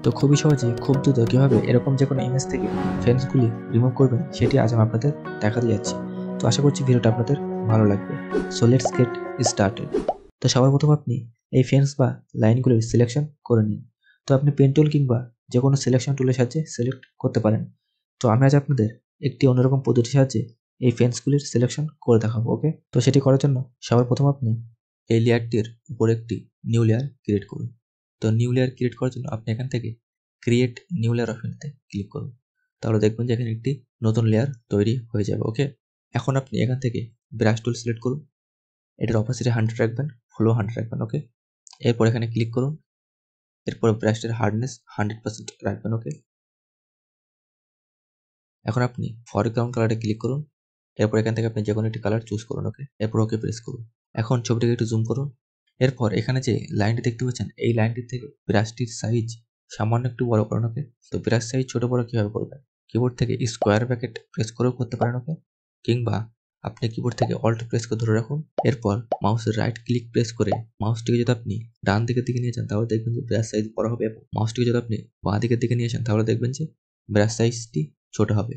তো খুবই সহজে খুব দ্রুত কীভাবে এরকম যে কোনো ইমেজ থেকে ফ্রেন্ডসগুলি রিমুভ করবেন সেটি আজ আমি আপনাদের দেখাতে যাচ্ছি। তো আশা করছি ভিডিওটা আপনাদের ভালো লাগবে। So let's get started. তো সবার প্রথম আপনি এই ফ্রেন্ডস বা লাইনগুলির সিলেকশন করে নিন। তো আপনি পেন টুল কিংবা যে কোনো সিলেকশন টুলের সাহায্যে সিলেক্ট করতে পারেন। তো আমি আজ আপনাদের একটি অন্যরকম পদ্ধতির সাহায্যে এই ফ্রেন্ডসগুলির সিলেকশন করে দেখাবো। ওকে, তো সেটি করার জন্য সবার প্রথম আপনি এই লেয়ারটির উপর একটি নিউ লেয়ার ক্রিয়েট করুন। তো নিউ লেয়ার ক্রিয়েট করার জন্য আপনি এখান থেকে ক্রিয়েট নিউ লেয়ার অপশনতে ক্লিক করুন। তাহলে দেখবেন যে এখানে একটি নতুন লেয়ার তৈরি হয়ে যাবে। ওকে, এখন আপনি এখান থেকে ব্রাশ টুল সিলেক্ট করুন। এটার অপাসিটি 100 রাখবেন, ফ্লো 100 রাখবেন। ওকে, এরপর এখানে ক্লিক করুন। এরপর ব্রাশটির হার্ডনেস 100% রাখবেন। ওকে, এখন আপনি ফরগ্রাউন্ড কালারে ক্লিক করুন। এরপর এখান থেকে আপনি যে কোনো একটি কালার চুজ করুন। ওকে, এরপর ওকে প্রেস করুন। এখন ছবিটিকে একটু জুম করুন। এরপর এখানে যে লাইনটি দেখতে পাচ্ছেন এই লাইনটির থেকে ব্রাশটির সাইজ সামান্য একটু বড় করুন। ওকে, তো ব্রাশ সাইজ ছোট বড় কিভাবে করবেন? কিবোর্ড থেকে স্কোয়ার ব্র্যাকেট প্রেস করেও করতে পারেন। ওকে, কিংবা আপনি কিবোর্ড থেকে অল্ট প্রেস করে ধরে রাখুন। এরপর মাউসের রাইট ক্লিক প্রেস করে মাউসটিকে যদি আপনি ডান দিকের দিকে নিয়ে যান তাহলে দেখবেন যে ব্রাশ সাইজ বড় হবে, এবং মাউসটিকে যদি আপনি বাঁ দিকের দিকে নিয়ে যান তাহলে দেখবেন যে ব্রাশ সাইজটি ছোট হবে।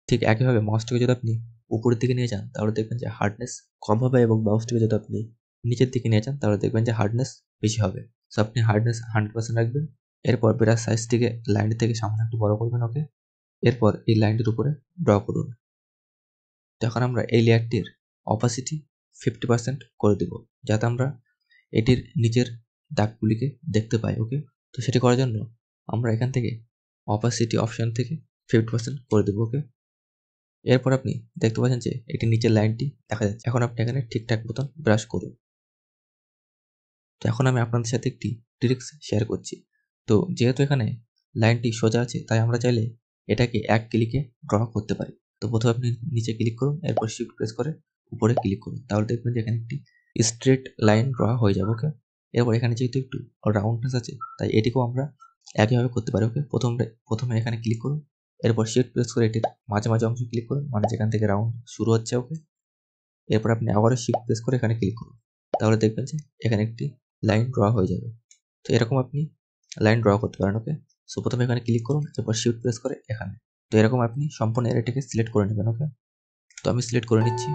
ঠিক একইভাবে মাউসটিকে যদি আপনি উপরের দিকে নিয়ে যান তাহলে দেখবেন যে হার্ডনেস কম হবে, এবং মাউসটিকে যদি আপনি নিচের দিকে নিয়ে যান তাহলে দেখবেন যে হার্ডনেস বেশি হবে। সো আপনি হার্ডনেস 100% রাখবেন। এরপর ব্রাশ সাইজটিকে লাইন থেকে সামনে একটু বড় করবেন। ওকে, এরপর এই লাইনটির উপরে ড্র করুন। তখন আমরা এই লেয়ারটির অপাসিটি 50% করে দেব, যাতে আমরা এটির নিচের দাগগুলিকে দেখতে পাই। ওকে, তো সেটি করার জন্য আমরা এখান থেকে অপাসিটি অপশন থেকে 50% করে দেব। ওকে, এরপর আপনি দেখতে পাচ্ছেন যে এটির নিচের লাইনটি দেখা যাচ্ছে। এখন আপনি এখানে ঠিকঠাক মতন ব্রাশ করুন। তো এখন আমি আপনাদের সাথে একটি ট্রিক্স শেয়ার করছি। তো যেহেতু এখানে লাইনটি সোজা আছে তাই আমরা চাইলে এটাকে এক ক্লিকে ড্র করতে পারি। তো প্রথমে আপনি নিচে ক্লিক করুন, এরপর শিফট প্রেস করে উপরে ক্লিক করুন, তাহলে দেখবেন যে এখানে একটি স্ট্রেট লাইন ড্র হয়ে যাবে। ওকে, এরপর এখানে যেহেতু একটু রাউন্ডনেস আছে তাই এটিকেও আমরা একইভাবে করতে পারি। ওকে, প্রথমে এখানে ক্লিক করুন, এরপর শিফট প্রেস করে এটির মাঝামাঝি অংশ ক্লিক করুন, মানে যেখান থেকে রাউন্ড শুরু হচ্ছে। ওকে, এরপর আপনি আবারও শিফট প্রেস করে এখানে ক্লিক করুন, তাহলে দেখবেন যে এখানে একটি লাইন ড্র হয়ে যাবে। তো এরকম আপনি লাইন ড্র করতে পারেন। ওকে, সো প্রথমে এখানে ক্লিক করুন, এরপর শিফট প্রেস করে এখানে। তো এরকম আপনি সম্পূর্ণ এরিয়াটিকে সিলেক্ট করে নেবেন। ওকে, তো আমি সিলেক্ট করে নিচ্ছি।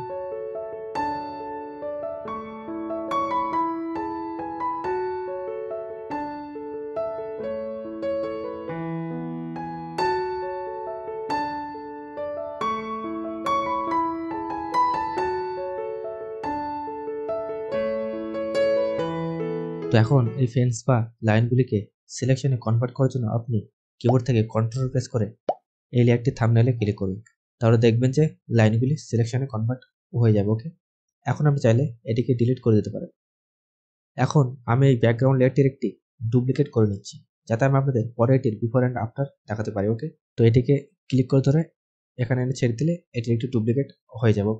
তো এখন এই ফেন্স বা লাইনগুলিকে সিলেকশনে কনভার্ট করার জন্য আপনি কিবোর্ড থেকে কন্ট্রোল প্রেস করে এই লেয়ারটি থাম্বনেইলে ক্লিক করুন, তাহলে দেখবেন যে লাইনগুলি সিলেকশনে কনভার্ট হয়ে যাবে। ওকে, এখন আপনি চাইলে এটিকে ডিলিট করে দিতে পারেন। এখন আমি এই ব্যাকগ্রাউন্ড লেয়ারটির একটি ডুপ্লিকেট করে নিচ্ছি, যাতে আমি আপনাদের পরে এটির বিফোর অ্যান্ড আফটার দেখাতে পারি। ওকে, তো এটিকে ক্লিক করে ধরে এখানে এনে ছেড়ে দিলে এটির একটি ডুপ্লিকেট হয়ে যাবে।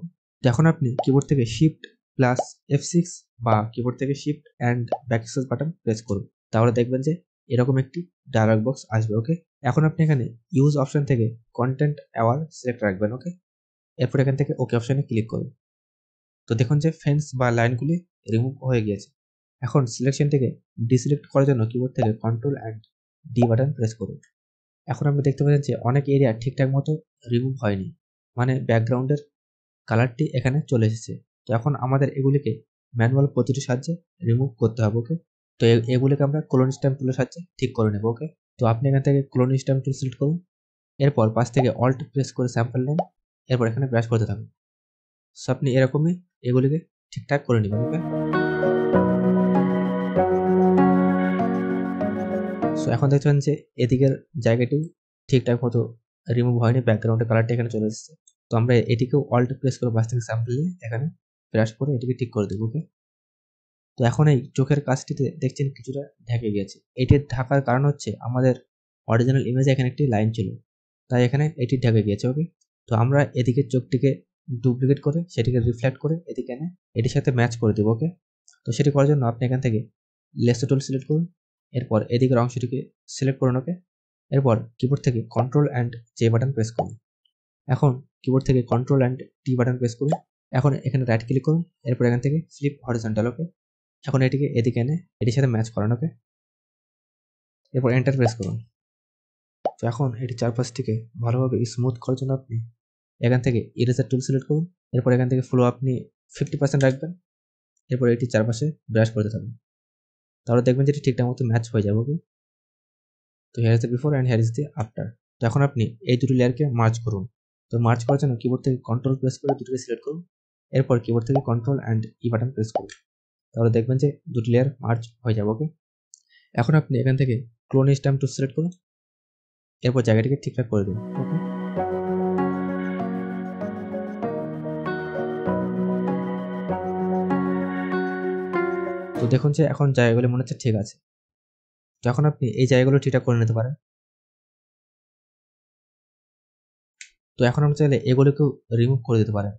তো এখন আপনি কিবোর্ড থেকে শিফট প্লাস F6 বা কিবোর্ড থেকে shift and backspace button press করুন, তাহলে দেখবেন যে এরকম একটি ডায়ালগ বক্স আসবে। ওকে, এখন আপনি এখানে ইউজ অপশন থেকে কন্টেন্ট অ্যাওয়ার সিলেক্ট রাখবেন। ওকে, এরপর এখান থেকে ওকে অপশনে ক্লিক করুন। তো দেখুন যে ফেন্স বা লাইনগুলি রিমুভ হয়ে গিয়েছে। এখন সিলেকশন থেকে ডিসিলেক্ট করার জন্য কিবোর্ড থেকে control and D button press করুন। এখন আপনি দেখতে পাচ্ছেন যে অনেক এরিয়া ঠিকঠাক মতো রিমুভ হয়নি, মানে ব্যাকগ্রাউন্ডের কালারটি এখানে চলে এসেছে। তো এখন আমাদের এগুলিকে ম্যানুয়াল পদ্ধতির সাহায্যে রিমুভ করতে হবে। ওকে, তো এগুলিকে আমরা ক্লোন স্ট্যাম্প টুলের সাহায্যে ঠিক করে নেব। ওকে, তো আপনি এখান থেকে ক্লোন স্ট্যাম্প টুল সিলেক্ট করুন, এরপর পাশ থেকে অল্ট প্রেস করে স্যাম্পল নেন, এরপর এখানে ব্রাশ করতে থাকুন। সো আপনি এরকমই এগুলিকে ঠিকঠাক করে নেবেন। ওকে, সো এখন দেখছেন যে এদিকের জায়গাটি ঠিকঠাক মতো রিমুভ হয়নি, ব্যাকগ্রাউন্ডের কালারটা এখানে চলে এসেছে। তো আমরা এটিকেও অল্ট প্রেস করে বাস থেকে স্যাম্পল নিয়ে এখানে ব্রাশ করে এটিকে ঠিক করে দেবো। ওকে, তো এখন এই চোখের কাছটিতে দেখছেন কিছুটা ঢেকে গেছে। এটির ঢাকার কারণ হচ্ছে আমাদের অরিজিনাল ইমেজে এখানে একটি লাইন ছিল, তাই এখানে এটি ঢেকে গিয়েছে। ওকে, তো আমরা এদিকে চোখটিকে ডুপ্লিকেট করে সেটিকে রিফ্লেক্ট করে এদিকে এনে এটির সাথে ম্যাচ করে দেবো। ওকে, তো সেটি করার জন্য আপনি এখান থেকে লেসো টুল সিলেক্ট করুন, এরপর এদিকের অংশটিকে সিলেক্ট করুন। ওকে, এরপর কিবোর্ড থেকে control and J button press করুন। এখন কিবোর্ড থেকে control and T button press করুন। এখন এখানে রাইট ক্লিক করুন, এরপর এখান থেকে ফ্লিপ হরিজন্টাল। ওকে, এখন এটিকে এদিকে এনে এটির সাথে ম্যাচ করান। ওকে, এরপর এন্টার প্রেস করুন। তো এখন এটি চারপাশটিকে ভালোভাবে স্মুথ করার জন্য আপনি এখান থেকে ইরেজার টুল সিলেক্ট করুন। এরপর এখান থেকে ফ্লো আপনি 50% রাখবেন। এরপর এটি চারপাশে ব্রাশ করতে থাকুন, তাহলে দেখবেন যে এটি ঠিকঠাক মতো ম্যাচ হয়ে যাবে। ওকে, তো here is the before and here is the after. তো এখন আপনি এই দুটি লেয়ারকে মার্জ করুন। তো মার্জ করার জন্য কিবোর্ড থেকে কন্ট্রোল প্রেস করে দুটোকে সিলেক্ট করুন। এরপর কিবোর্ড থেকে control and E button press করুন, তাহলে দেখবেন যে দুটি লেয়ার মার্জ হয়ে যাবে। ওকে, এখন আপনি এখান থেকে ক্লোন স্ট্যাম্প টুল সিলেক্ট করুন। এরপর জায়গাটিকে ঠিকঠাক করে দিন। ওকে, তো দেখুন যে এখন জায়গাগুলো মনে হচ্ছে ঠিক আছে। তো এখন আপনি এই জায়গাগুলো ঠিকঠাক করে নিতে পারেন। তো এখন আমরা চাইলে এগুলোকেও রিমুভ করে দিতে পারেন।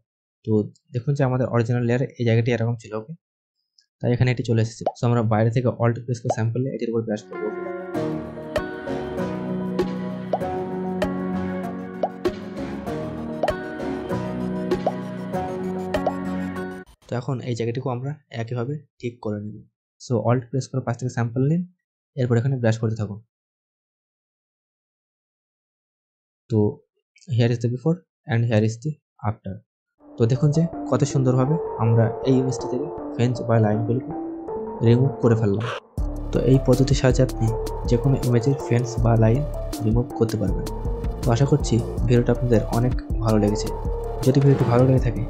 তো দেখুন যে আমাদের অরিজিনাল লেয়ারে এই জায়গাটি এরকম ছিল। ওকে, তাই এখানে এটি চলে এসেছে। তো আমরা বাইরে থেকে অল্ট প্রেস করে স্যাম্পলে এটির উপর ব্রাশ করব। তো এখন এই জায়গাটিকেও আমরা একইভাবে ঠিক করে নিব। সো অল্ট প্রেস করে পাশ থেকে স্যাম্পল নিন, এরপর এখানে ব্রাশ করতে থাকুন। তো here is the before and here is the after. তো দেখুন যে কত সুন্দরভাবে আমরা এই ইমেজটি থেকে ফেন্স বা লাইনগুলিকে রিমুভ করে ফেললাম। তো এই পদ্ধতির সাহায্যে আপনি যে কোনো ইমেজের ফেন্স বা লাইন রিমুভ করতে পারবেন। তো আশা করছি ভিডিওটা আপনাদের অনেক ভালো লেগেছে। যদি ভিডিওটি ভালো লেগে থাকে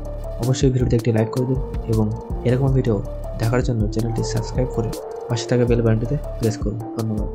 অবশ্যই ভিডিওতে একটি লাইক করে দিন এবং এরকম ভিডিও দেখার জন্য চ্যানেলটি সাবস্ক্রাইব করে পাশে থাকা বেল বাটনটিতে প্রেস করুন। ধন্যবাদ।